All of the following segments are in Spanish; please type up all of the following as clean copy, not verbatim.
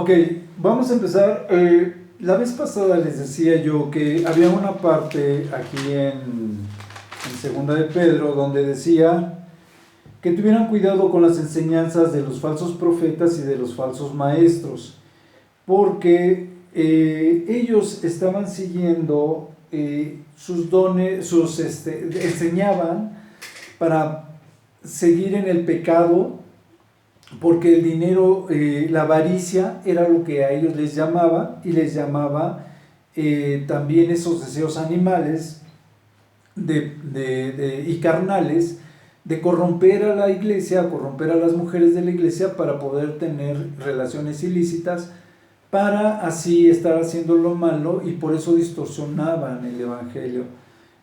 Ok, vamos a empezar. La vez pasada les decía yo que había una parte aquí en Segunda de Pedro donde decía que tuvieran cuidado con las enseñanzas de los falsos profetas y de los falsos maestros, porque ellos estaban siguiendo sus dones, enseñaban para seguir en el pecado, porque el dinero, la avaricia era lo que a ellos les llamaba, y les llamaba también esos deseos animales y carnales de corromper a la iglesia, corromper a las mujeres de la iglesia para poder tener relaciones ilícitas, para así estar haciendo lo malo, y por eso distorsionaban el evangelio.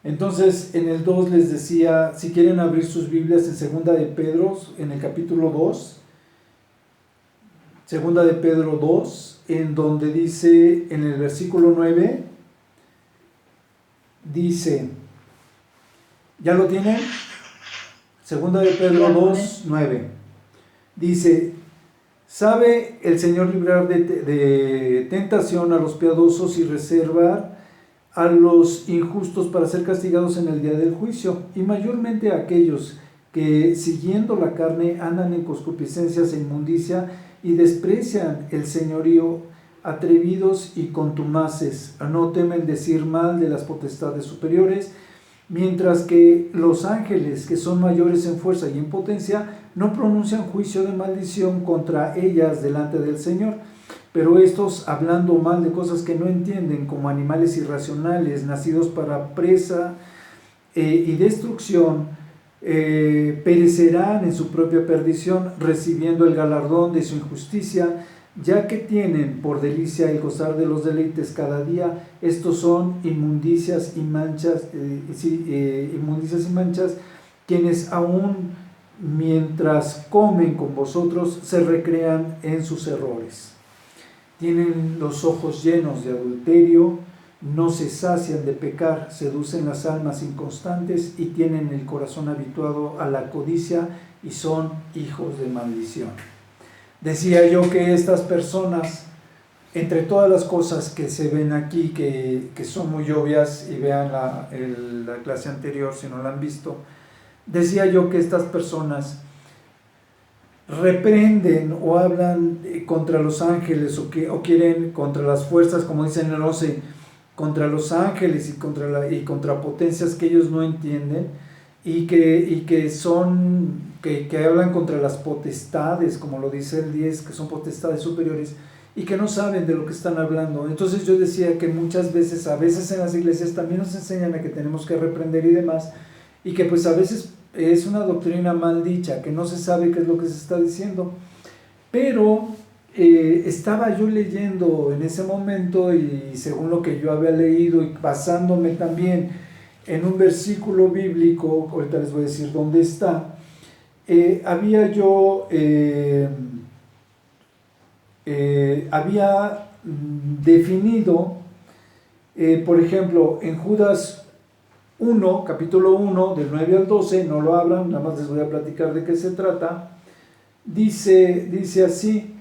Entonces en el 2 les decía, si quieren abrir sus Biblias en Segunda de Pedro, en el capítulo 2, Segunda de Pedro 2, en donde dice, en el versículo 9, dice, ¿ya lo tienen? Segunda de Pedro 2, 9. Dice, ¿sabe el Señor librar de tentación a los piadosos y reservar a los injustos para ser castigados en el día del juicio? Y mayormente a aquellos que siguiendo la carne andan en concupiscencias e inmundicia y desprecian el señorío, atrevidos y contumaces, no temen decir mal de las potestades superiores, mientras que los ángeles, que son mayores en fuerza y en potencia, no pronuncian juicio de maldición contra ellas delante del Señor. Pero estos, hablando mal de cosas que no entienden, como animales irracionales, nacidos para presa y destrucción, perecerán en su propia perdición, recibiendo el galardón de su injusticia, ya que tienen por delicia el gozar de los deleites cada día. Estos son inmundicias y manchas, quienes aún mientras comen con vosotros se recrean en sus errores. Tienen los ojos llenos de adulterio, no se sacian de pecar, seducen las almas inconstantes y tienen el corazón habituado a la codicia y son hijos de maldición. Decía yo que estas personas, entre todas las cosas que se ven aquí, que son muy obvias, y vean la clase anterior si no la han visto, decía yo que estas personas reprenden o hablan contra los ángeles o quieren contra las fuerzas, como dicen en el 11, contra los ángeles y contra potencias que ellos no entienden, y que hablan contra las potestades, como lo dice el 10, que son potestades superiores, y que no saben de lo que están hablando. Entonces yo decía que muchas veces, a veces en las iglesias también nos enseñan a que tenemos que reprender y demás, y que pues a veces es una doctrina mal dicha, que no se sabe qué es lo que se está diciendo. Pero estaba yo leyendo en ese momento, y según lo que yo había leído y basándome también en un versículo bíblico, ahorita les voy a decir dónde está, había definido, por ejemplo, en Judas 1, capítulo 1, del 9 al 12, no lo abran, nada más les voy a platicar de qué se trata. Dice así,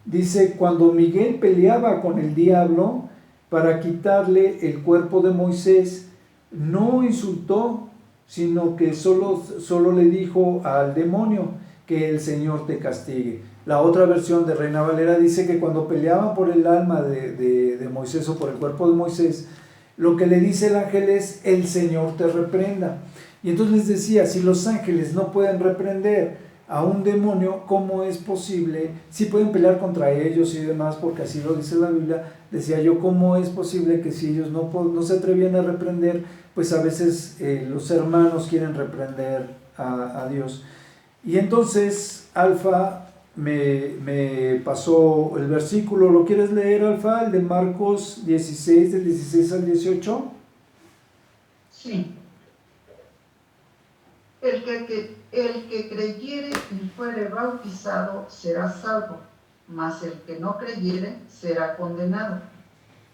dice, cuando Miguel peleaba con el diablo para quitarle el cuerpo de Moisés, no insultó, sino que solo le dijo al demonio que el Señor te castigue. La otra versión de Reina Valera dice que cuando peleaban por el alma de Moisés o por el cuerpo de Moisés, lo que le dice el ángel es, el Señor te reprenda. Y entonces les decía, si los ángeles no pueden reprender a un demonio, ¿cómo es posible? Si pueden pelear contra ellos y demás, porque así lo dice la Biblia. Decía yo, ¿cómo es posible que si ellos no se atrevían a reprender, pues a veces los hermanos quieren reprender a Dios? Y entonces Alfa me pasó el versículo. ¿Lo quieres leer, Alfa? El de Marcos 16, del 16 al 18. Sí. El que creyere y fuere bautizado será salvo, mas el que no creyere será condenado.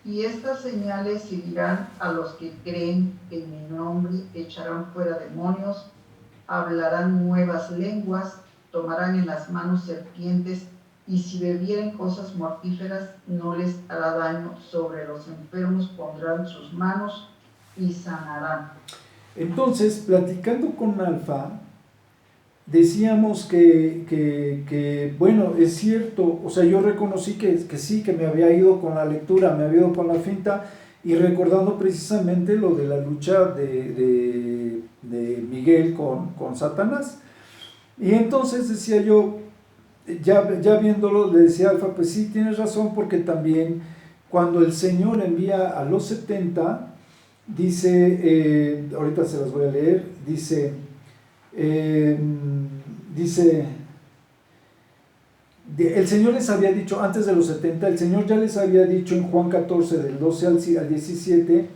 Y estas señales seguirán a los que creen: en mi nombre echarán fuera demonios, hablarán nuevas lenguas, tomarán en las manos serpientes, y si bebieren cosas mortíferas no les hará daño, sobre los enfermos pondrán sus manos y sanarán. Entonces, platicando con Alfa, decíamos que bueno, es cierto, o sea, yo reconocí que sí, que me había ido con la lectura, me había ido con la finta, y recordando precisamente lo de la lucha de Miguel con Satanás. Y entonces decía yo, ya viéndolo, le decía a Alfa, pues sí, tienes razón, porque también cuando el Señor envía a los 70, dice, ahorita se las voy a leer, dice, el Señor les había dicho, antes de los 70, el Señor ya les había dicho en Juan 14, del 12 al 17,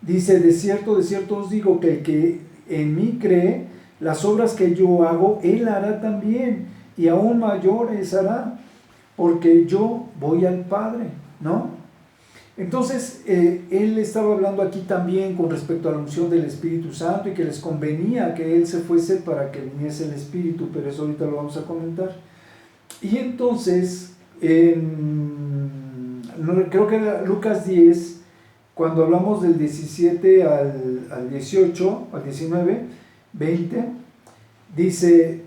dice, de cierto os digo que el que en mí cree, las obras que yo hago, él hará también, y aún mayores hará, porque yo voy al Padre, ¿no? Entonces, él estaba hablando aquí también con respecto a la unción del Espíritu Santo y que les convenía que él se fuese para que viniese el Espíritu, pero eso ahorita lo vamos a comentar. Y entonces, creo que era Lucas 10, cuando hablamos del 17 al 18, al 19, 20, dice,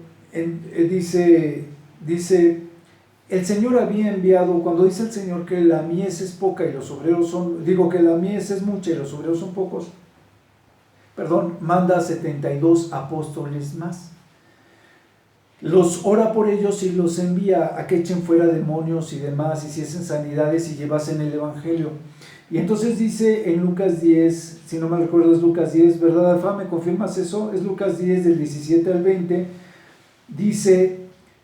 el Señor había enviado, cuando dice el Señor que la mies es poca y los obreros son, que la mies es mucha y los obreros son pocos, manda 72 apóstoles más. Los ora por ellos y los envía a que echen fuera demonios y demás, hiciesen sanidades y llevasen el evangelio. Y entonces dice en Lucas 10, si no me recuerdo es Lucas 10, ¿verdad, Alfa? ¿Me confirmas eso? Es Lucas 10 del 17 al 20. Dice,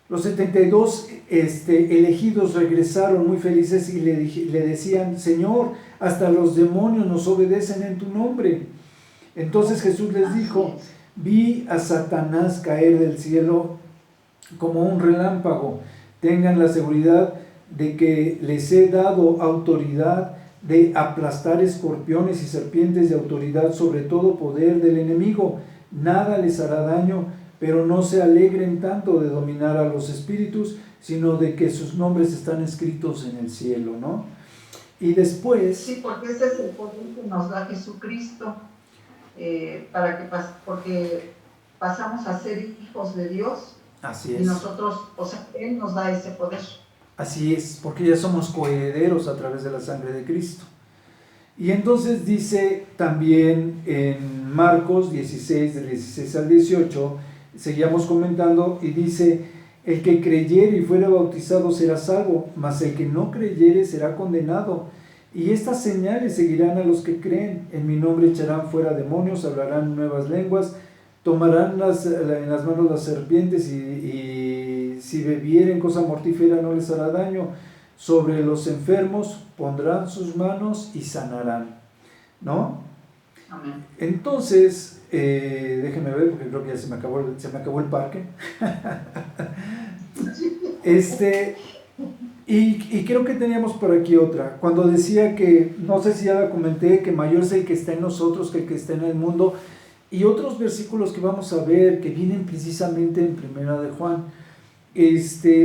los 72 elegidos regresaron muy felices y le decían, Señor, hasta los demonios nos obedecen en tu nombre. Entonces Jesús les dijo, vi a Satanás caer del cielo como un relámpago. Tengan la seguridad de que les he dado autoridad de aplastar escorpiones y serpientes, de autoridad sobre todo poder del enemigo. Nada les hará daño, pero no se alegren tanto de dominar a los espíritus, sino de que sus nombres están escritos en el cielo, ¿no? Y después... Sí, porque ese es el poder que nos da Jesucristo, porque pasamos a ser hijos de Dios. Así es. Y nosotros, Él nos da ese poder. Así es, porque ya somos coherederos a través de la sangre de Cristo. Y entonces dice también en Marcos 16, del 16 al 18, seguíamos comentando, y dice, el que creyere y fuere bautizado será salvo, mas el que no creyere será condenado. Y estas señales seguirán a los que creen, en mi nombre echarán fuera demonios, hablarán nuevas lenguas, tomarán en las manos las serpientes y si bebieren cosa mortífera no les hará daño. Sobre los enfermos pondrán sus manos y sanarán, ¿no? Amén. Entonces, déjenme ver porque creo que ya se me acabó el parque. Y creo que teníamos por aquí otra, cuando decía que, no sé si ya la comenté, que mayor es el que está en nosotros que el que está en el mundo, y otros versículos que vamos a ver que vienen precisamente en Primera de Juan,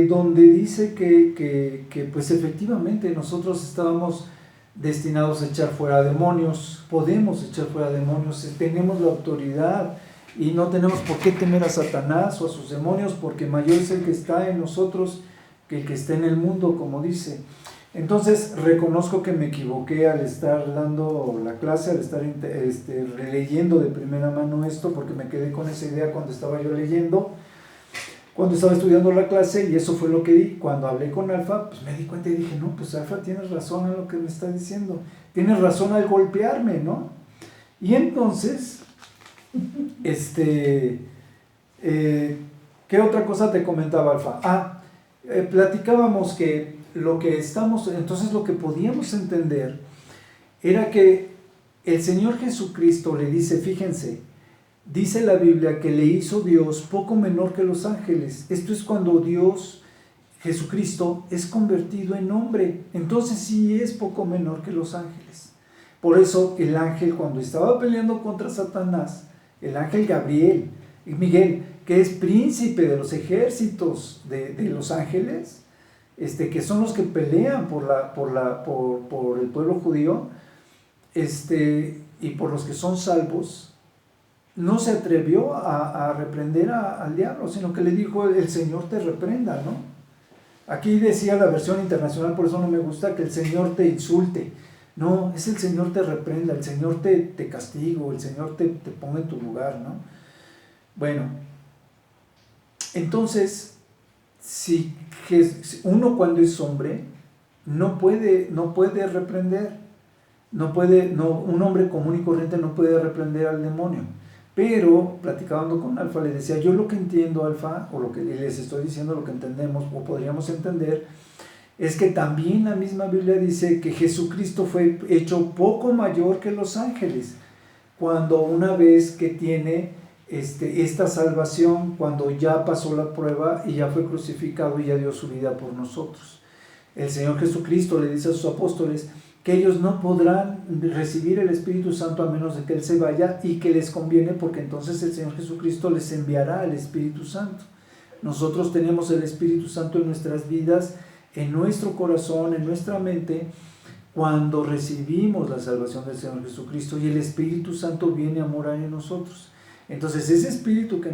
donde dice que pues efectivamente nosotros estábamos destinados a echar fuera demonios, podemos echar fuera demonios, tenemos la autoridad y no tenemos por qué temer a Satanás o a sus demonios, porque mayor es el que está en nosotros que el que está en el mundo, como dice. Entonces reconozco que me equivoqué al estar dando la clase, al estar releyendo de primera mano esto, porque me quedé con esa idea cuando estaba yo leyendo, cuando estaba estudiando la clase, y eso fue lo que di. Cuando hablé con Alfa, pues me di cuenta y dije, no, pues Alfa, tienes razón en lo que me está diciendo, tienes razón al golpearme, ¿no? Y entonces, ¿qué otra cosa te comentaba, Alfa? Platicábamos que lo que podíamos entender era que el Señor Jesucristo le dice, fíjense, dice la Biblia que le hizo Dios poco menor que los ángeles. Esto es cuando Dios, Jesucristo, es convertido en hombre. Entonces sí es poco menor que los ángeles. Por eso el ángel, cuando estaba peleando contra Satanás, el ángel Miguel, que es príncipe de los ejércitos de los ángeles, que son los que pelean por el pueblo judío, y por los que son salvos, no se atrevió a reprender al diablo, sino que le dijo: el Señor te reprenda, ¿no? Aquí decía la versión internacional, por eso no me gusta, que el Señor te insulte. No, es el Señor te reprenda, el Señor te castigo, el Señor te ponga en tu lugar, ¿no? Bueno, entonces, si uno cuando es hombre no puede reprender, un hombre común y corriente no puede reprender al demonio. Pero platicando con Alfa le decía: yo lo que entiendo, Alfa, o lo que les estoy diciendo, lo que entendemos o podríamos entender, es que también la misma Biblia dice que Jesucristo fue hecho poco mayor que los ángeles, cuando una vez que tiene esta salvación, cuando ya pasó la prueba y ya fue crucificado y ya dio su vida por nosotros. El Señor Jesucristo le dice a sus apóstoles que ellos no podrán recibir el Espíritu Santo a menos de que Él se vaya, y que les conviene porque entonces el Señor Jesucristo les enviará el Espíritu Santo. Nosotros tenemos el Espíritu Santo en nuestras vidas, en nuestro corazón, en nuestra mente, cuando recibimos la salvación del Señor Jesucristo, y el Espíritu Santo viene a morar en nosotros. Entonces ese Espíritu que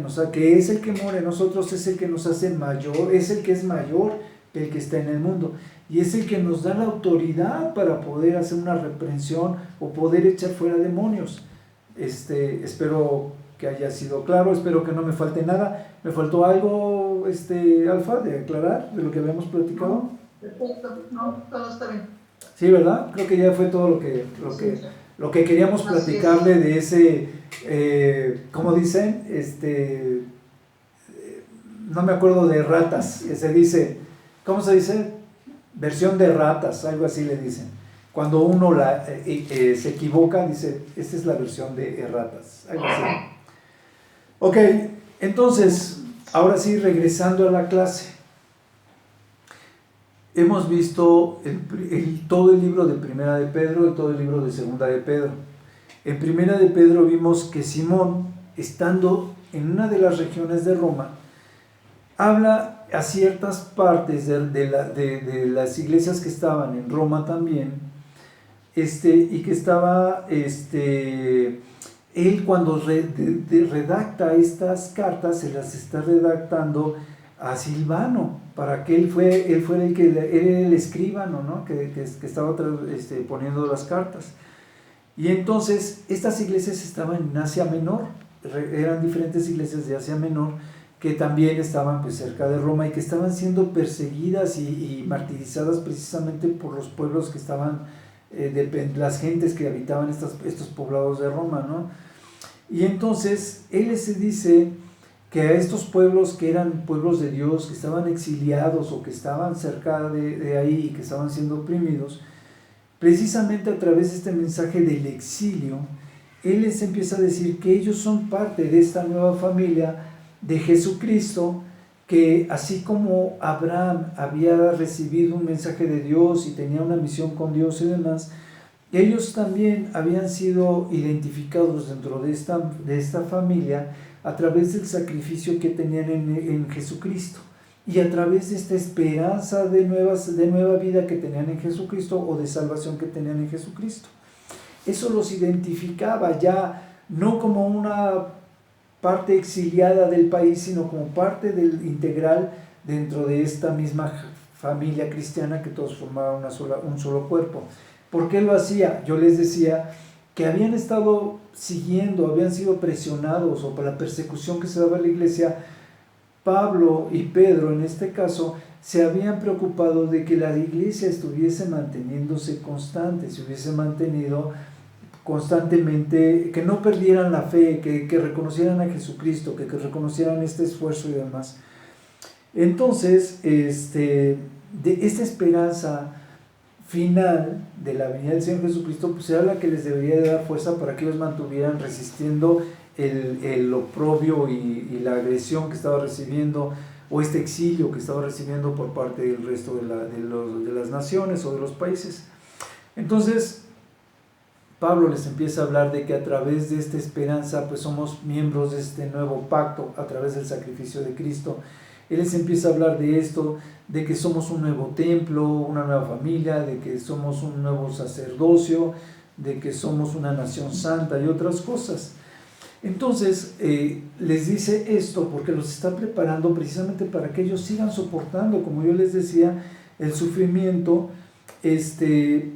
es el que mora en nosotros, es el que nos hace mayor, es el que es mayor que el que está en el mundo, y es el que nos da la autoridad para poder hacer una reprensión o poder echar fuera demonios. Espero que haya sido claro, espero que no me falte nada. ¿Me faltó algo, Alfa, de aclarar de lo que habíamos platicado? Perfecto, no, todo está bien. Sí, ¿verdad? Creo que ya fue todo lo que queríamos platicarle de ese, ¿cómo dicen? No me acuerdo, de ratas, que se dice, ¿cómo se dice? Versión de ratas, algo así le dicen. Cuando uno se equivoca, dice: esta es la versión de ratas, algo así. Ok, entonces, ahora sí, regresando a la clase. Hemos visto todo el libro de Primera de Pedro y todo el libro de Segunda de Pedro. En Primera de Pedro vimos que Simón, estando en una de las regiones de Roma, habla a ciertas partes de las iglesias que estaban en Roma también, y que estaba, él cuando redacta estas cartas, se las está redactando a Silvano, para que él fuera el escribano, ¿no? que estaba poniendo las cartas. Y entonces estas iglesias estaban en Asia Menor, eran diferentes iglesias de Asia Menor, que también estaban pues cerca de Roma, y que estaban siendo perseguidas y martirizadas precisamente por los pueblos que estaban, las gentes que habitaban estos poblados de Roma, ¿no? Y entonces él se dice que a estos pueblos que eran pueblos de Dios, que estaban exiliados o que estaban cerca de ahí y que estaban siendo oprimidos, precisamente a través de este mensaje del exilio, él les empieza a decir que ellos son parte de esta nueva familia de Jesucristo, que así como Abraham había recibido un mensaje de Dios y tenía una misión con Dios y demás, ellos también habían sido identificados dentro de esta familia a través del sacrificio que tenían en Jesucristo, y a través de esta esperanza de nueva vida que tenían en Jesucristo, o de salvación que tenían en Jesucristo. Eso los identificaba ya no como una parte exiliada del país, sino como parte integral dentro de esta misma familia cristiana, que todos formaban un solo cuerpo. ¿Por qué lo hacía? Yo les decía que habían estado habían sido presionados, o por la persecución que se daba a la iglesia. Pablo y Pedro, en este caso, se habían preocupado de que la iglesia estuviese manteniéndose constante, se hubiese mantenido constantemente, que no perdieran la fe, que reconocieran a Jesucristo, que reconocieran este esfuerzo y demás. Entonces, de esta esperanza final de la venida del Señor Jesucristo, pues era la que les debería de dar fuerza para que ellos mantuvieran resistiendo el oprobio y la agresión que estaba recibiendo, o este exilio que estaba recibiendo por parte del resto de las naciones o de los países. Entonces Pablo les empieza a hablar de que a través de esta esperanza pues somos miembros de este nuevo pacto a través del sacrificio de Cristo, Él les empieza a hablar de esto, de que somos un nuevo templo, una nueva familia, de que somos un nuevo sacerdocio, de que somos una nación santa y otras cosas. Entonces, les dice esto porque los está preparando precisamente para que ellos sigan soportando, como yo les decía, el sufrimiento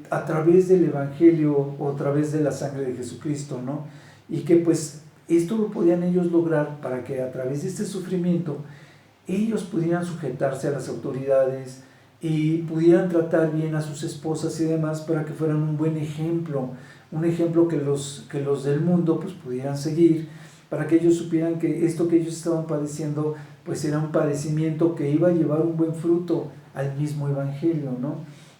a través del Evangelio o a través de la sangre de Jesucristo, ¿no? Y que pues esto lo podían ellos lograr para que a través de este sufrimiento ellos pudieran sujetarse a las autoridades y pudieran tratar bien a sus esposas y demás, para que fueran un buen ejemplo, un ejemplo que los del mundo pues pudieran seguir, para que ellos supieran que esto que ellos estaban padeciendo pues era un padecimiento que iba a llevar un buen fruto al mismo Evangelio, ¿no?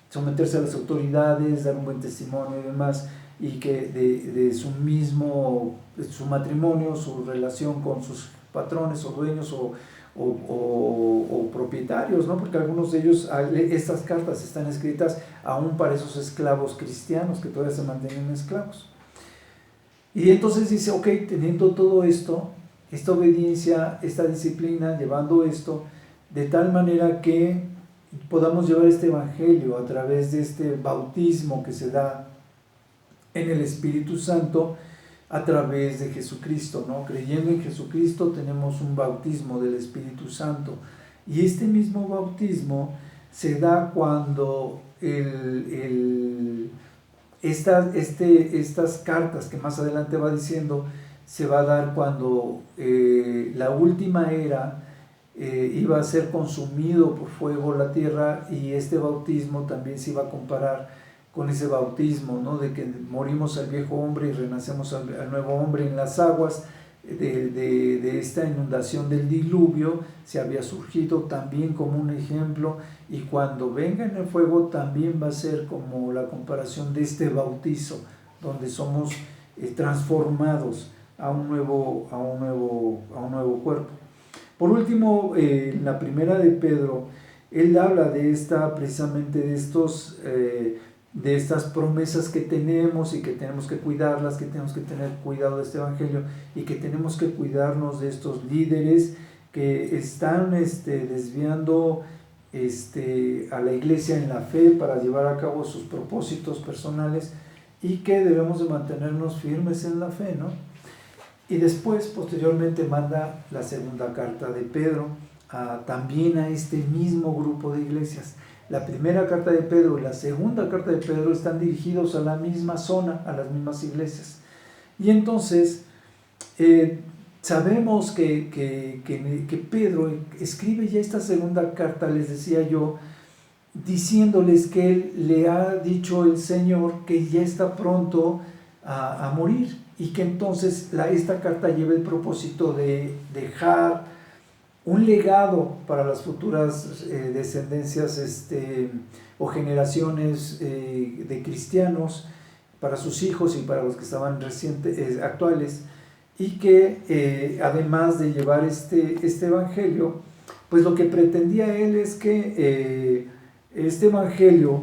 Someterse a las autoridades, dar un buen testimonio y demás, y que de su matrimonio, su relación con sus patrones o dueños o propietarios, ¿no? Porque algunos de ellos, estas cartas están escritas aún para esos esclavos cristianos que todavía se mantienen esclavos. Y entonces dice, ok, teniendo todo esto, esta obediencia, esta disciplina, llevando esto, de tal manera que podamos llevar este evangelio a través de este bautismo que se da en el Espíritu Santo, a través de Jesucristo, ¿no? Creyendo en Jesucristo tenemos un bautismo del Espíritu Santo, y este mismo bautismo se da cuando estas cartas que más adelante va diciendo, se va a dar cuando la última era iba a ser consumido por fuego la tierra, y este bautismo también se iba a comparar con ese bautismo, ¿no? De que morimos al viejo hombre y renacemos al nuevo hombre en las aguas de esta inundación del diluvio. Se había surgido también como un ejemplo, y cuando venga en el fuego también va a ser como la comparación de este bautizo, donde somos transformados a un nuevo cuerpo. Por último, en la primera de Pedro, él habla precisamente de estas promesas que tenemos, y que tenemos que cuidarlas, que tenemos que tener cuidado de este evangelio, y que tenemos que cuidarnos de estos líderes que están desviando a la iglesia en la fe para llevar a cabo sus propósitos personales, y que debemos de mantenernos firmes en la fe, ¿no? Y después, posteriormente, manda la segunda carta de Pedro también a este mismo grupo de iglesias. La primera carta de Pedro y la segunda carta de Pedro están dirigidos a la misma zona, a las mismas iglesias. Y entonces sabemos que Pedro escribe ya esta segunda carta, les decía yo, diciéndoles que él le ha dicho el Señor que ya está pronto a morir, y que entonces esta carta lleva el propósito de dejar un legado para las futuras descendencias o generaciones de cristianos, para sus hijos y para los que estaban actuales, y que además de llevar este evangelio, pues lo que pretendía él es que este evangelio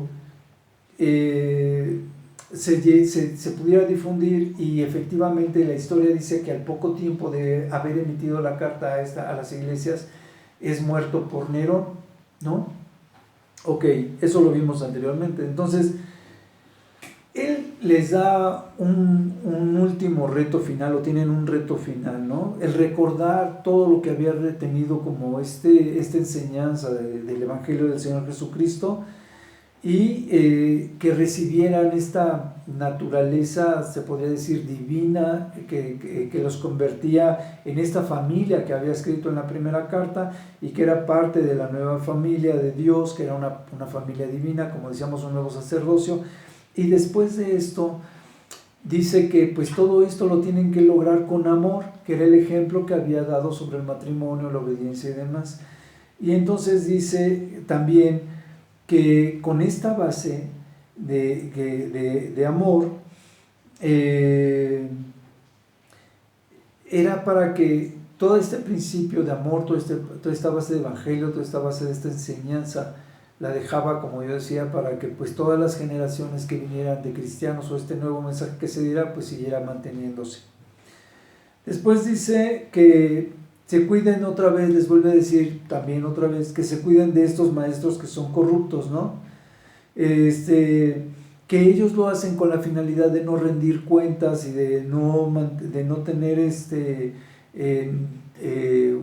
se pudiera difundir. Y efectivamente la historia dice que al poco tiempo de haber emitido la carta a las iglesias, es muerto por Nerón, ¿no? Ok, eso lo vimos anteriormente. Entonces, él les da un último reto final, o tienen un reto final, ¿no? El recordar todo lo que había retenido como esta enseñanza del Evangelio del Señor Jesucristo, y que recibieran esta naturaleza, se podría decir, divina, que los convertía en esta familia que había escrito en la primera carta, y que era parte de la nueva familia de Dios, que era una familia divina, como decíamos, un nuevo sacerdocio. Y después de esto dice que pues todo esto lo tienen que lograr con amor, que era el ejemplo que había dado sobre el matrimonio, la obediencia y demás. Y entonces dice también que con esta base de amor, era para que todo este principio de amor, toda esta base de evangelio, toda esta base de esta enseñanza, la dejaba, como yo decía, para que pues todas las generaciones que vinieran de cristianos, o este nuevo mensaje que se diera, pues siguiera manteniéndose. Después dice que se cuiden otra vez, les vuelve a decir también otra vez, que se cuiden de estos maestros que son corruptos, ¿no? Que ellos lo hacen con la finalidad de no rendir cuentas y de no tener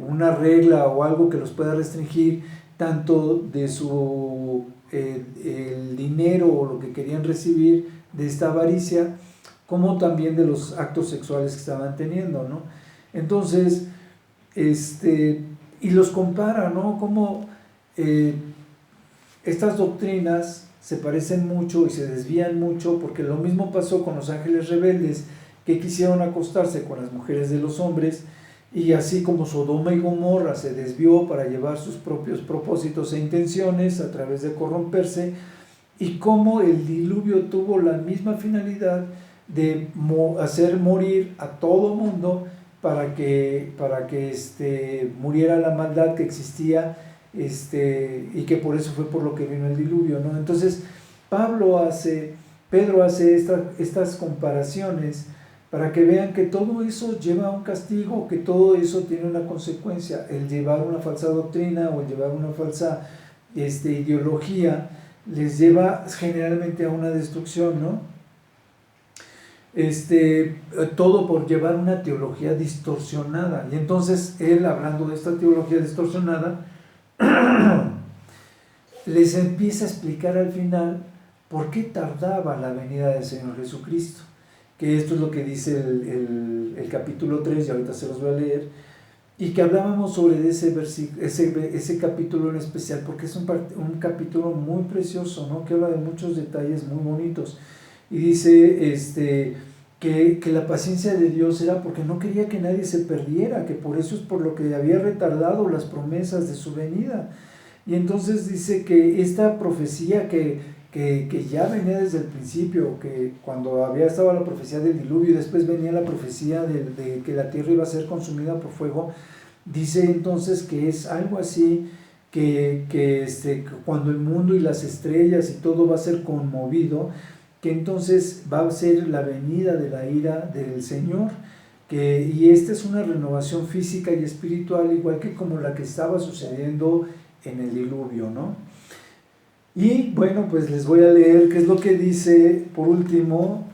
una regla o algo que los pueda restringir tanto de su el dinero o lo que querían recibir de esta avaricia, como también de los actos sexuales que estaban teniendo, ¿no? Entonces, y los compara, ¿no? Como estas doctrinas se parecen mucho y se desvían mucho, porque lo mismo pasó con los ángeles rebeldes que quisieron acostarse con las mujeres de los hombres, y así como Sodoma y Gomorra se desvió para llevar sus propios propósitos e intenciones a través de corromperse, y como el diluvio tuvo la misma finalidad de hacer morir a todo mundo para que muriera la maldad que existía, y que por eso fue por lo que vino el diluvio, ¿no? Entonces Pedro hace estas comparaciones para que vean que todo eso lleva a un castigo, que todo eso tiene una consecuencia. El llevar una falsa doctrina o el llevar una falsa ideología les lleva generalmente a una destrucción, ¿no? Todo por llevar una teología distorsionada. Y entonces él, hablando de esta teología distorsionada, les empieza a explicar al final por qué tardaba la venida del Señor Jesucristo, que esto es lo que dice el capítulo 3, y ahorita se los voy a leer, y que hablábamos sobre ese capítulo en especial, porque es un capítulo muy precioso, ¿no? Que habla de muchos detalles muy bonitos, y dice que la paciencia de Dios era porque no quería que nadie se perdiera, que por eso es por lo que había retardado las promesas de su venida. Y entonces dice que esta profecía que ya venía desde el principio, que cuando había estado la profecía del diluvio y después venía la profecía de que la tierra iba a ser consumida por fuego, dice entonces que es algo así, que cuando el mundo y las estrellas y todo va a ser conmovido, que entonces va a ser la venida de la ira del Señor, y esta es una renovación física y espiritual, igual que como la que estaba sucediendo en el diluvio, ¿no? Y bueno, pues les voy a leer qué es lo que dice, por último,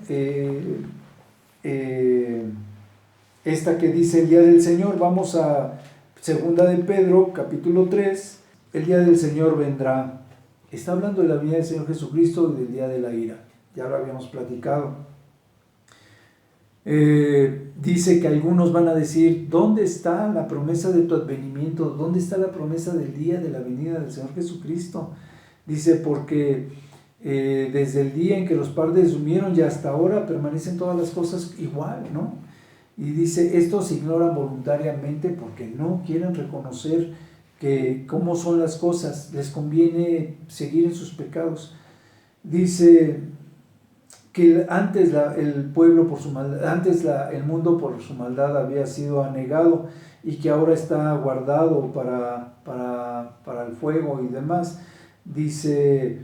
esta que dice el día del Señor. Vamos a segunda de Pedro, capítulo 3, el día del Señor vendrá. Está hablando de la venida del Señor Jesucristo y del día de la ira. Ya lo habíamos platicado. Dice que algunos van a decir, ¿dónde está la promesa de tu advenimiento? ¿Dónde está la promesa del día de la venida del Señor Jesucristo? Dice, porque desde el día en que los padres durmieron y hasta ahora permanecen todas las cosas igual, ¿no? Y dice, estos ignoran voluntariamente porque no quieren reconocer cómo son las cosas, les conviene seguir en sus pecados. Dice que antes el pueblo por su maldad, antes el mundo por su maldad había sido anegado, y que ahora está guardado para el fuego y demás. Dice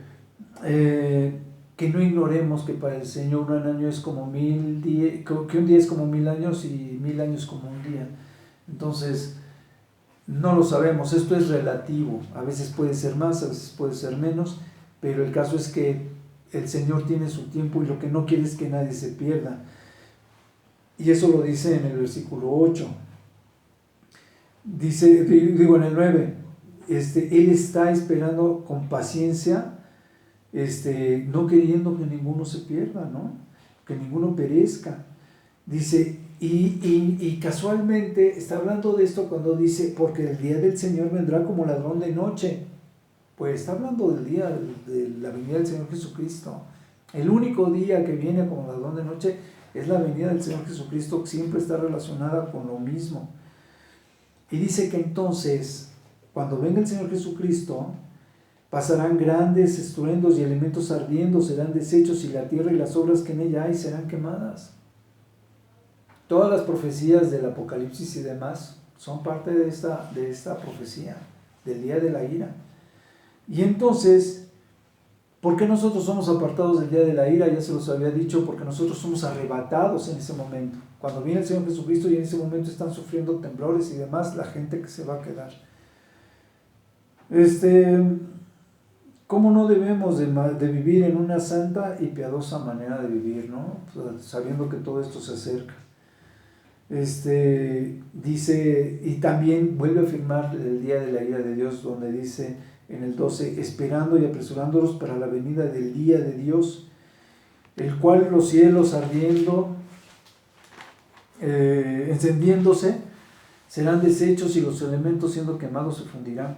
que no ignoremos que para el Señor un año es como 1000 días, que un día es como 1000 años y 1000 años como un día. Entonces no lo sabemos, esto es relativo, a veces puede ser más, a veces puede ser menos, pero el caso es que el Señor tiene su tiempo y lo que no quiere es que nadie se pierda. Y eso lo dice en el versículo 8. Dice, digo en el 9, Él está esperando con paciencia, no queriendo que ninguno se pierda, ¿no? Que ninguno perezca. Dice, y casualmente está hablando de esto cuando dice, porque el día del Señor vendrá como ladrón de noche. Pues está hablando del día de la venida del Señor Jesucristo. El único día que viene como ladrón de noche es la venida del Señor Jesucristo, que siempre está relacionada con lo mismo. Y dice que entonces, cuando venga el Señor Jesucristo, pasarán grandes estruendos y elementos ardiendo, serán deshechos, y la tierra y las obras que en ella hay serán quemadas. Todas las profecías del Apocalipsis y demás son parte de esta profecía, del día de la ira. Y entonces, ¿Por qué nosotros somos apartados del día de la ira? Ya se los había dicho, porque nosotros somos arrebatados en ese momento. Cuando viene el Señor Jesucristo y en ese momento están sufriendo temblores y demás, la gente que se va a quedar. ¿Cómo no debemos de vivir en una santa y piadosa manera de vivir, ¿no? Sabiendo que todo esto se acerca. Dice, y también vuelve a afirmar el día de la ira de Dios, donde dice en el 12, esperando y apresurándolos para la venida del día de Dios, el cual los cielos ardiendo, encendiéndose, serán deshechos y los elementos siendo quemados se fundirán.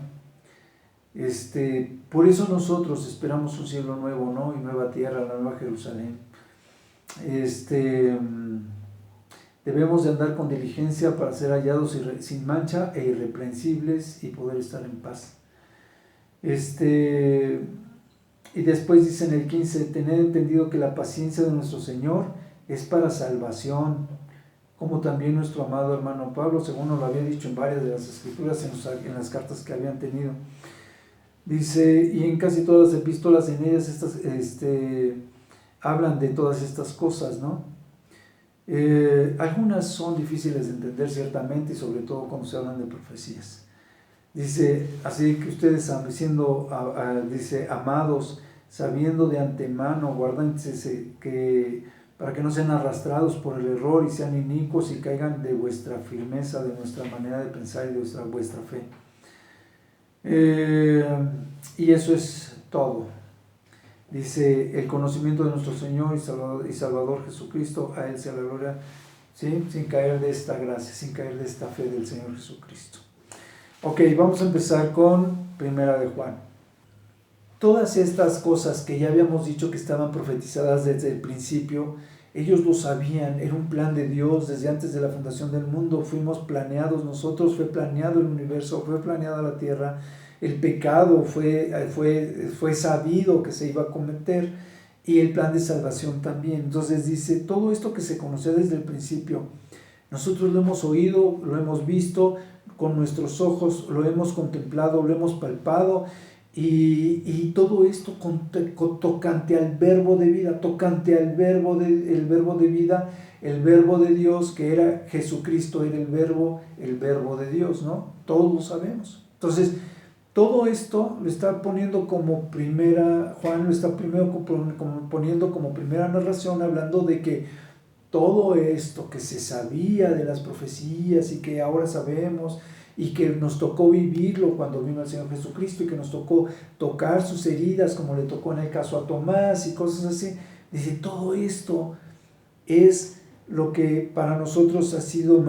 Por eso nosotros esperamos un cielo nuevo, ¿no? Y nueva tierra, la nueva Jerusalén. Debemos de andar con diligencia para ser hallados sin mancha e irreprensibles y poder estar en paz. Y después dice en el 15, tener entendido que la paciencia de nuestro Señor es para salvación, como también nuestro amado hermano Pablo, según nos lo había dicho en varias de las escrituras, en las cartas que habían tenido. Dice, y en casi todas las epístolas, en ellas hablan de todas estas cosas, ¿no? Algunas son difíciles de entender ciertamente, y sobre todo cuando se hablan de profecías. Dice, así que ustedes dice, amados, sabiendo de antemano, guárdense para que no sean arrastrados por el error y sean inicuos y caigan de vuestra firmeza, de nuestra manera de pensar y de vuestra fe. Y eso es todo. Dice, el conocimiento de nuestro Señor y Salvador Jesucristo, a Él sea la gloria, ¿sí? Sin caer de esta gracia, sin caer de esta fe del Señor Jesucristo. Ok, vamos a empezar con Primera de Juan. Todas estas cosas que ya habíamos dicho que estaban profetizadas desde el principio, ellos lo sabían, era un plan de Dios desde antes de la fundación del mundo. Fuimos planeados nosotros, fue planeado el universo, fue planeada la tierra. El pecado fue sabido que se iba a cometer, y el plan de salvación también. Entonces dice, todo esto que se conocía desde el principio, nosotros lo hemos oído, lo hemos visto con nuestros ojos, lo hemos contemplado, lo hemos palpado, y todo esto tocante al verbo de vida, el verbo de vida, el verbo de Dios, que era Jesucristo, era el verbo de Dios, ¿no? Todos lo sabemos. Entonces, todo esto lo está poniendo como primera, Juan lo está poniendo como primera narración, hablando de que todo esto que se sabía de las profecías y que ahora sabemos y que nos tocó vivirlo cuando vino el Señor Jesucristo y que nos tocó tocar sus heridas como le tocó en el caso a Tomás y cosas así, dice, todo esto es lo que para nosotros ha sido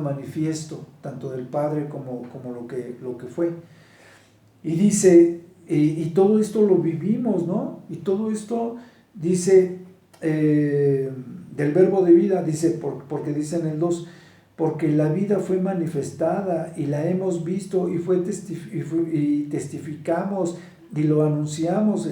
manifiesto, tanto del Padre como lo que fue. Y dice, y todo esto lo vivimos, ¿no? Y todo esto dice del verbo de vida, dice, porque dice en el 2, porque la vida fue manifestada y la hemos visto y testificamos y lo anunciamos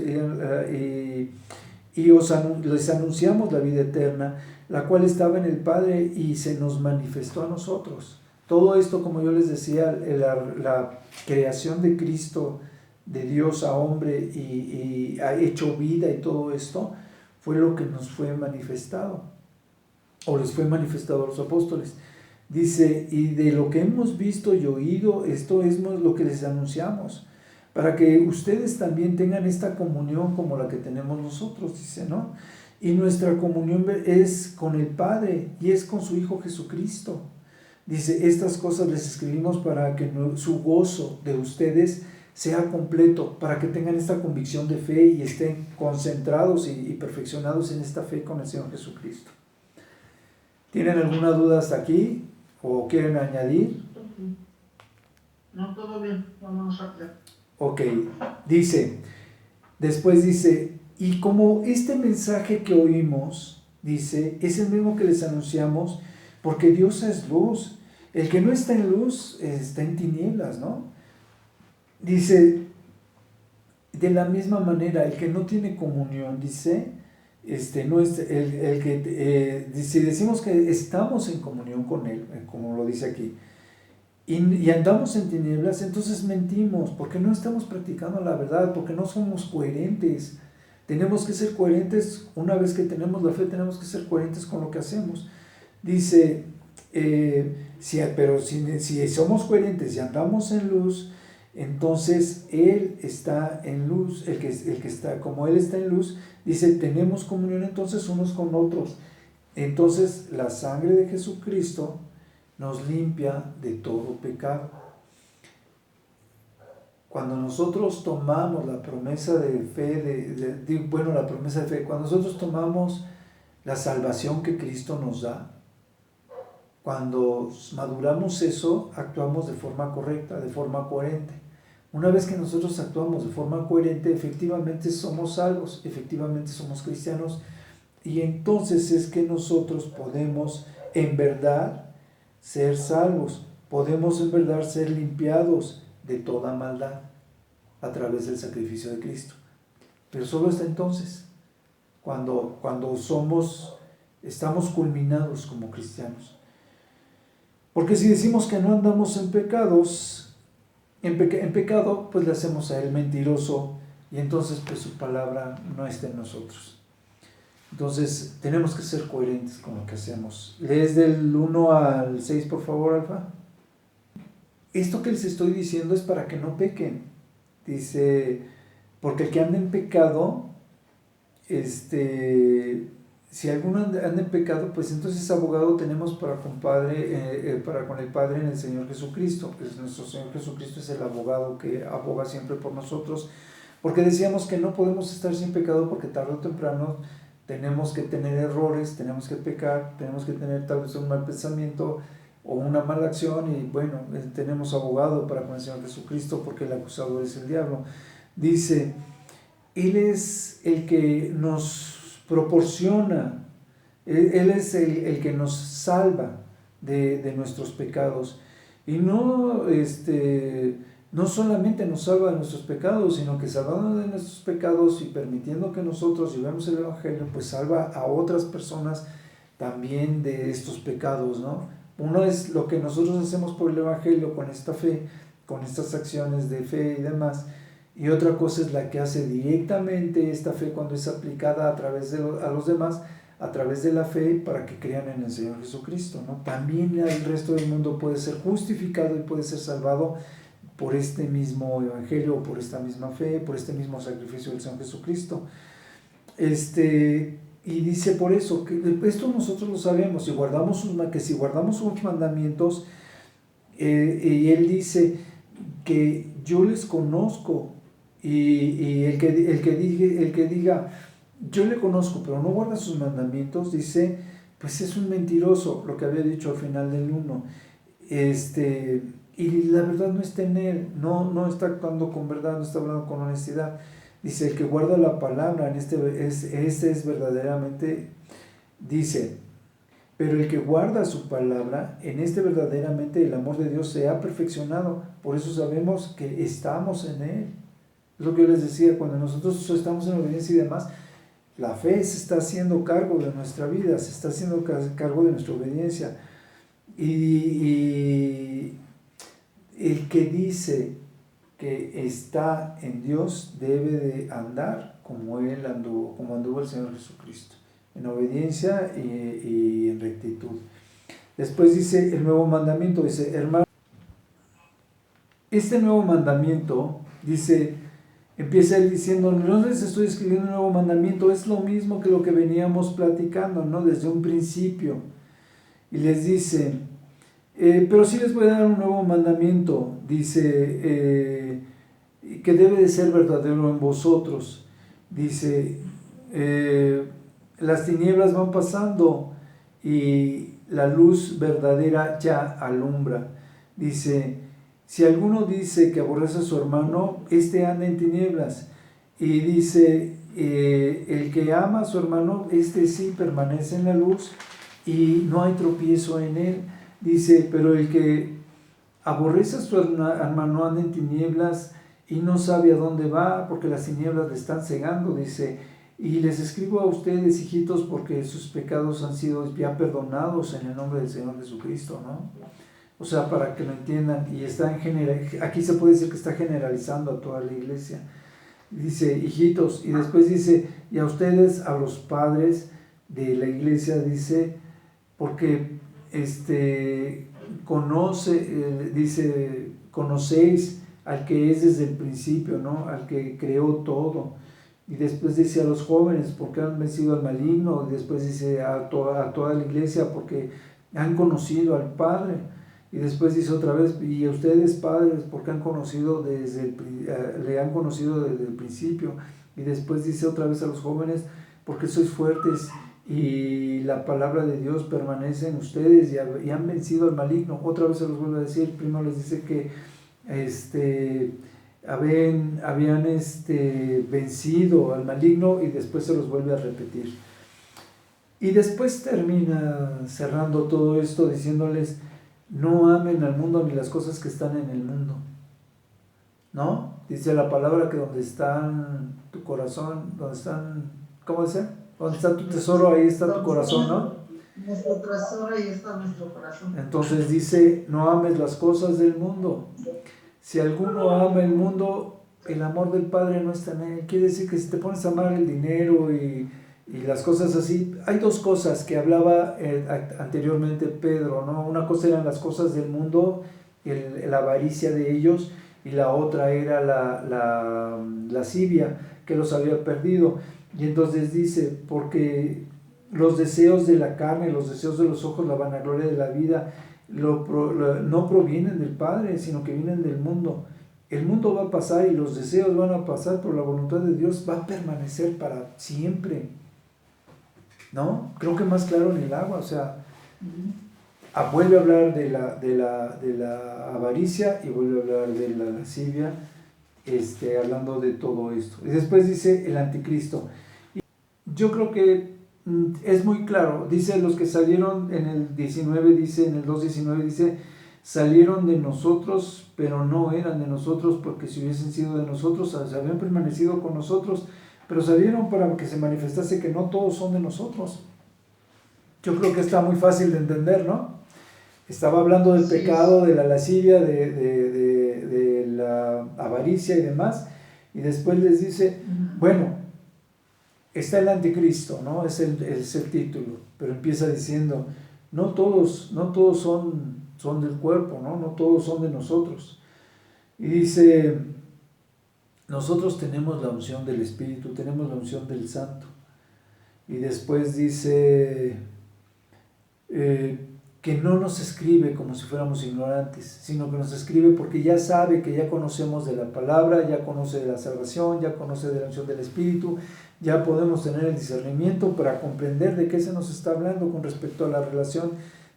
les anunciamos la vida eterna, la cual estaba en el Padre y se nos manifestó a nosotros. Todo esto, como yo les decía, la creación de Cristo, de Dios a hombre y ha hecho vida y todo esto, fue lo que nos fue manifestado, o les fue manifestado a los apóstoles. Dice, y de lo que hemos visto y oído, esto es lo que les anunciamos, para que ustedes también tengan esta comunión como la que tenemos nosotros, dice, ¿no? Y nuestra comunión es con el Padre y es con su Hijo Jesucristo. Dice, estas cosas les escribimos para que su gozo de ustedes sea completo, para que tengan esta convicción de fe y estén concentrados y perfeccionados en esta fe con el Señor Jesucristo. ¿Tienen alguna duda hasta aquí? ¿O quieren añadir? No, todo bien, vamos a ver. Ok, después dice, y como este mensaje que oímos, dice, es el mismo que les anunciamos, porque Dios es luz. El que no está en luz está en tinieblas, ¿no? Dice, de la misma manera, el que no tiene comunión, dice, no es el que, si decimos que estamos en comunión con Él, como lo dice aquí, y andamos en tinieblas, entonces mentimos, porque no estamos practicando la verdad, porque no somos coherentes. Tenemos que ser coherentes, una vez que tenemos la fe, tenemos que ser coherentes con lo que hacemos. Dice, pero si somos coherentes y andamos en luz, entonces Él está en luz, el que está, como Él está en luz, dice, tenemos comunión entonces unos con otros. Entonces la sangre de Jesucristo nos limpia de todo pecado. Cuando nosotros tomamos la promesa de fe, la promesa de fe, cuando nosotros tomamos la salvación que Cristo nos da, cuando maduramos eso, actuamos de forma correcta, de forma coherente. Una vez que nosotros actuamos de forma coherente, efectivamente somos salvos, efectivamente somos cristianos, y entonces es que nosotros podemos en verdad ser salvos, podemos en verdad ser limpiados de toda maldad a través del sacrificio de Cristo. Pero solo hasta entonces, cuando estamos culminados como cristianos. Porque si decimos que no andamos en pecados, en pecado, pues le hacemos a Él mentiroso, y entonces pues su palabra no está en nosotros. Entonces tenemos que ser coherentes con lo que hacemos. ¿Lees del 1 al 6, por favor, Alfa? Esto que les estoy diciendo es para que no pequen. Dice, porque el que anda en pecado, si alguno anda en pecado, pues entonces abogado tenemos para con el Padre en el Señor Jesucristo. Pues nuestro Señor Jesucristo es el abogado que aboga siempre por nosotros, porque decíamos que no podemos estar sin pecado, porque tarde o temprano tenemos que tener errores, tenemos que pecar, tenemos que tener tal vez un mal pensamiento o una mala acción, y bueno, tenemos abogado para con el Señor Jesucristo, porque el acusador es el diablo. Dice, Él es el que nos proporciona, Él es el que nos salva de nuestros pecados, y no solamente nos salva de nuestros pecados, sino que salvándonos de nuestros pecados y permitiendo que nosotros llevemos el Evangelio, pues salva a otras personas también de estos pecados, ¿no? Uno es lo que nosotros hacemos por el Evangelio con esta fe, con estas acciones de fe y demás, y otra cosa es la que hace directamente esta fe cuando es aplicada a través a los demás, a través de la fe, para que crean en el Señor Jesucristo, ¿no? También el resto del mundo puede ser justificado y puede ser salvado por este mismo Evangelio, por esta misma fe, por este mismo sacrificio del Señor Jesucristo. Y dice por eso, que esto nosotros lo sabemos, que si guardamos sus mandamientos, y Él dice que yo les conozco, y el que diga yo le conozco pero no guarda sus mandamientos, dice, pues es un mentiroso, lo que había dicho al final del 1. Y la verdad no está en él, no está actuando con verdad, no está hablando con honestidad. Dice, el que guarda la palabra, es verdaderamente, dice, pero el que guarda su palabra, en verdaderamente el amor de Dios se ha perfeccionado. Por eso sabemos que estamos en Él. Es lo que yo les decía, cuando nosotros estamos en obediencia y demás, la fe se está haciendo cargo de nuestra vida, se está haciendo cargo de nuestra obediencia. Y el que dice que está en Dios debe de andar como Él anduvo, como anduvo el Señor Jesucristo, en obediencia y en rectitud. Después dice el nuevo mandamiento, dice, hermano, este nuevo mandamiento, dice, empieza él diciendo, no les estoy escribiendo un nuevo mandamiento, es lo mismo que lo que veníamos platicando, ¿no? Desde un principio. Y les dice, pero sí les voy a dar un nuevo mandamiento, dice, que debe de ser verdadero en vosotros. Dice, las tinieblas van pasando y la luz verdadera ya alumbra. Dice, si alguno dice que aborrece a su hermano, anda en tinieblas. Y dice, el que ama a su hermano, sí permanece en la luz y no hay tropiezo en él. Dice, pero el que aborrece a su hermano anda en tinieblas y no sabe a dónde va, porque las tinieblas le están cegando. Dice, y les escribo a ustedes, hijitos, porque sus pecados han sido ya perdonados en el nombre del Señor Jesucristo, ¿no? O sea, para que lo entiendan, y está aquí se puede decir que está generalizando a toda la iglesia. Dice, hijitos, y después dice, y a ustedes, a los padres de la iglesia, dice, porque dice, conocéis al que es desde el principio, ¿no? Al que creó todo. Y después dice a los jóvenes, porque han vencido al maligno. Y después dice a toda la iglesia, porque han conocido al Padre. Y después dice otra vez, y a ustedes padres, porque le han conocido desde el principio. Y después dice otra vez a los jóvenes, porque sois fuertes y la palabra de Dios permanece en ustedes y han vencido al maligno. Otra vez se los vuelve a decir. Primero les dice que habían vencido al maligno, y después se los vuelve a repetir. Y después termina cerrando todo esto diciéndoles, no amen al mundo ni las cosas que están en el mundo, ¿no? Dice la palabra que donde está tu corazón, ¿cómo dice? Donde está tu tesoro, ahí está tu corazón, ¿no? Nuestro tesoro, ahí está nuestro corazón. Entonces dice, no ames las cosas del mundo. Si alguno ama el mundo, el amor del Padre no está en él. Quiere decir que si te pones a amar el dinero y las cosas así, hay dos cosas que hablaba anteriormente Pedro, ¿no? Una cosa eran las cosas del mundo, la avaricia de ellos, y la otra era la lascivia, que los había perdido. Y entonces dice, porque los deseos de la carne, los deseos de los ojos, la vanagloria de la vida, no provienen del Padre, sino que vienen del mundo. El mundo va a pasar y los deseos van a pasar, pero la voluntad de Dios va a permanecer para siempre, ¿no? Creo que más claro en el agua. O sea, vuelve a hablar de la avaricia y vuelve a hablar de la lascivia, hablando de todo esto. Y después dice el anticristo. Yo creo que es muy claro. Dice, los que salieron en el 19, dice, en el 2:19, dice, salieron de nosotros, pero no eran de nosotros, porque si hubiesen sido de nosotros, habían permanecido con nosotros, pero salieron para que se manifestase que no todos son de nosotros. Yo creo que está muy fácil de entender, ¿no? Estaba hablando del pecado, de la lascivia, de la avaricia y demás, y después les dice, bueno, está el anticristo, ¿no? Es el título, pero empieza diciendo, no todos son del cuerpo, ¿no? No todos son de nosotros. Y dice, nosotros tenemos la unción del Espíritu, tenemos la unción del Santo. Y después dice que no nos escribe como si fuéramos ignorantes, sino que nos escribe porque ya sabe que ya conocemos de la palabra, ya conoce de la salvación, ya conoce de la unción del Espíritu, ya podemos tener el discernimiento para comprender de qué se nos está hablando con respecto a la relación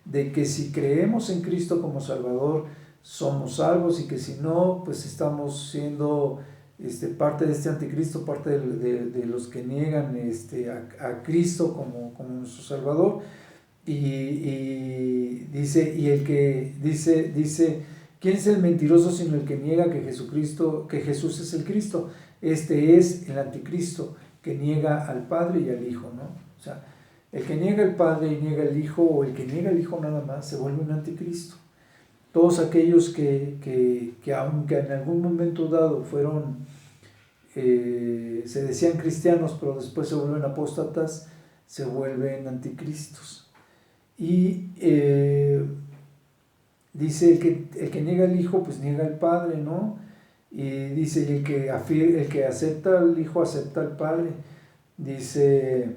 de que si creemos en Cristo como Salvador, somos salvos, y que si no, pues estamos siendo parte de este anticristo, parte de los que niegan a Cristo como nuestro Salvador. Y dice, y el que dice, ¿quién es el mentiroso sino el que niega que Jesús es el Cristo? Este es el anticristo, que niega al Padre y al Hijo, ¿no? O sea, el que niega al Padre y niega al Hijo, o el que niega al Hijo nada más, se vuelve un anticristo. Todos aquellos que aunque en algún momento dado se decían cristianos, pero después se vuelven apóstatas, se vuelven anticristos. Y dice, el que niega al Hijo, pues niega al Padre, ¿no? Y dice, el que acepta al Hijo, acepta al Padre. Dice,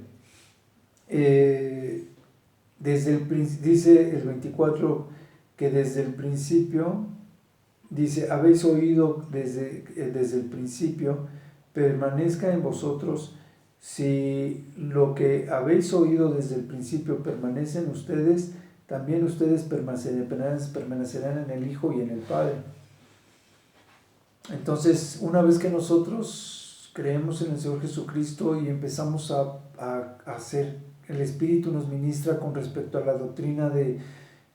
dice el 24, que desde el principio, dice, habéis oído desde el principio, permanezca en vosotros. Si lo que habéis oído desde el principio permanece en ustedes, también ustedes permanecerán en el Hijo y en el Padre. Entonces, una vez que nosotros creemos en el Señor Jesucristo y empezamos a hacer, el Espíritu nos ministra con respecto a la doctrina de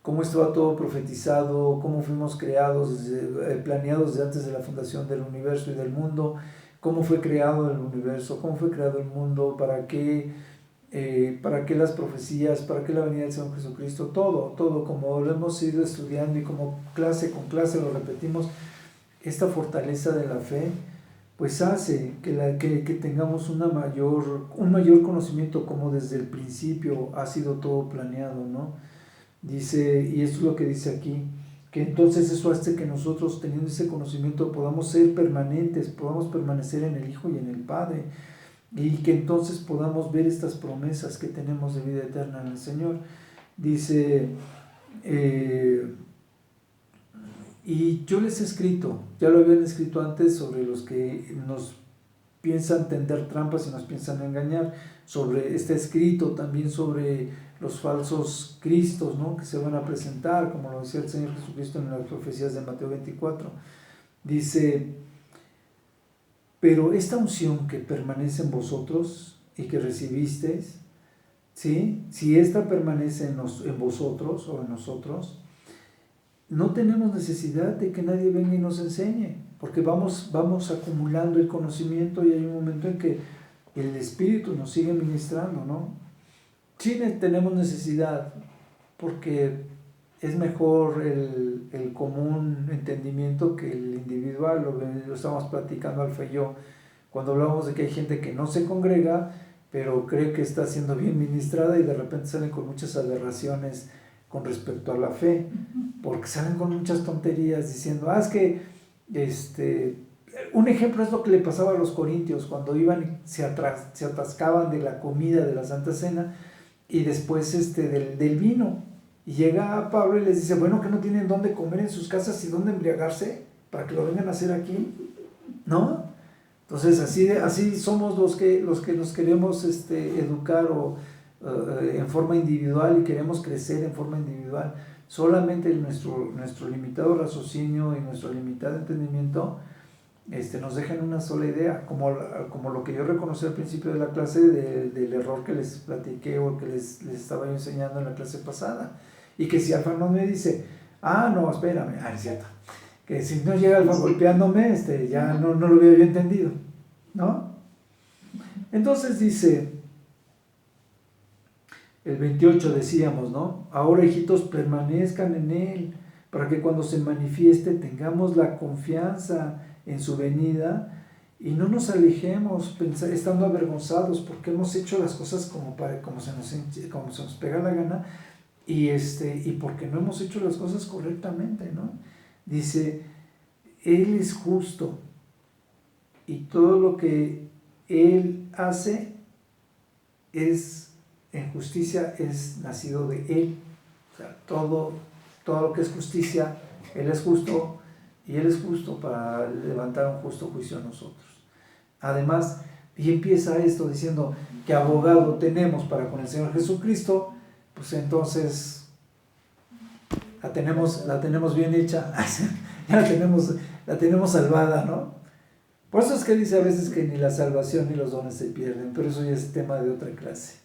cómo estaba todo profetizado, cómo fuimos creados, planeados desde antes de la fundación del universo y del mundo, cómo fue creado el universo, cómo fue creado el mundo, para qué ¿Para qué las profecías? ¿Para qué la venida del Señor Jesucristo? Todo, como lo hemos ido estudiando y como clase con clase lo repetimos, esta fortaleza de la fe, pues hace que tengamos un mayor conocimiento, como desde el principio ha sido todo planeado, ¿no? Dice, y esto es lo que dice aquí, que entonces eso hace que nosotros, teniendo ese conocimiento, podamos ser permanentes, podamos permanecer en el Hijo y en el Padre, y que entonces podamos ver estas promesas que tenemos de vida eterna en el Señor. Dice, y yo les he escrito, ya lo habían escrito antes, sobre los que nos piensan tender trampas y nos piensan engañar, está escrito también sobre los falsos cristos, ¿no?, que se van a presentar, como lo decía el Señor Jesucristo en las profecías de Mateo 24. Dice, pero esta unción que permanece en vosotros y que recibisteis, ¿sí?, si esta permanece en vosotros o en nosotros, no tenemos necesidad de que nadie venga y nos enseñe, porque vamos acumulando el conocimiento, y hay un momento en que el Espíritu nos sigue ministrando, ¿no? Sí tenemos necesidad, porque es mejor el común entendimiento que el individual. Lo estamos platicando Alfa y yo, cuando hablamos de que hay gente que no se congrega, pero cree que está siendo bien ministrada, y de repente salen con muchas aberraciones con respecto a la fe, porque salen con muchas tonterías diciendo, es que un ejemplo es lo que le pasaba a los corintios cuando iban y se atascaban de la comida de la Santa Cena, y después del vino, y llega Pablo y les dice, bueno, que no tienen dónde comer en sus casas y dónde embriagarse para que lo vengan a hacer aquí, ¿no? Entonces así somos los que nos queremos educar en forma individual, y queremos crecer en forma individual. Solamente nuestro limitado raciocinio y nuestro limitado entendimiento nos dejan una sola idea, como lo que yo reconocí al principio de la clase, del error que les platiqué, o que les estaba yo enseñando en la clase pasada. Y que si Alfa no me dice, no, espérame, es cierto, que si no llega Alfa golpeándome, ya no lo había yo entendido, ¿no? Entonces dice, el 28 decíamos, ¿no? Ahora, hijitos, permanezcan en Él, para que cuando se manifieste tengamos la confianza en su venida, y no nos alejemos estando avergonzados, porque hemos hecho las cosas como se nos pega la gana, y porque no hemos hecho las cosas correctamente, ¿no? Dice, Él es justo, y todo lo que Él hace en justicia es nacido de Él. O sea, todo lo que es justicia, Él es justo, y Él es justo para levantar un justo juicio a nosotros. Además, y empieza esto diciendo que abogado tenemos para con el Señor Jesucristo, pues entonces la tenemos bien hecha, ya la tenemos salvada, ¿no? Por eso es que dice a veces que ni la salvación ni los dones se pierden, pero eso ya es tema de otra clase.